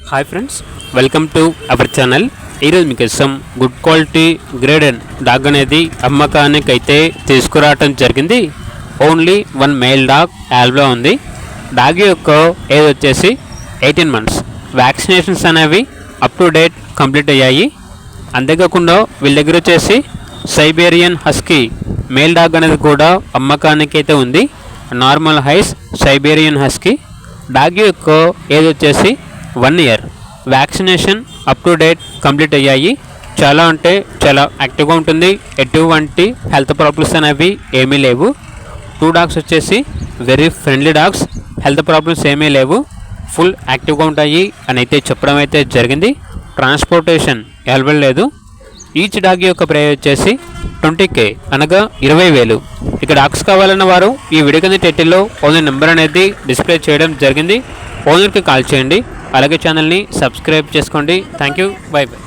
Hi friends, welcome to our channel. ఈరోజు మీకు good quality graded dog అనేది అమ్మకానికి అయితే తీసుకురావటం జరిగింది. ఓన్లీ వన్ మేల్ డాగ్ యాల్బ్లో ఉంది. డాగ్ యొక్క ఏజ్ వచ్చేసి 18 months. వ్యాక్సినేషన్స్ అనేవి అప్ టు డేట్ కంప్లీట్ అయ్యాయి. అంతేకాకుండా వీళ్ళ దగ్గర వచ్చేసి సైబేరియన్ హస్కీ మేల్ డాగ్ అనేది కూడా అమ్మకానికి అయితే ఉంది. నార్మల్ హైస్ సైబేరియన్ హస్కీ డాగ్ యొక్క ఏజ్ వచ్చేసి 1 year. Vaccination up to date complete అయ్యాయి. చాలా అంటే చాలా యాక్టివ్గా ఉంటుంది. ఎటువంటి హెల్త్ ప్రాబ్లమ్స్ అనేవి ఏమీ లేవు. 2 dogs వచ్చేసి very friendly dogs. Health problems ఏమీ లేవు. ఫుల్ యాక్టివ్గా ఉంటాయి అని అయితే చెప్పడం అయితే జరిగింది. ట్రాన్స్పోర్టేషన్ అవైలబుల్ లేదు. ఈచ్ డాగ్ యొక్క ప్రైస్ వచ్చేసి 20K అనగా 20,000. ఇక డాగ్స్ కావాలన్న వారు ఈ వీడియో కింద టైటిల్లో ఓనర్ నెంబర్ అనేది డిస్ప్లే చేయడం జరిగింది. ఓనర్కి కాల్ చేయండి. అలాగే ఛానల్ని సబ్స్క్రైబ్ చేసుకోండి. Thank you. By by.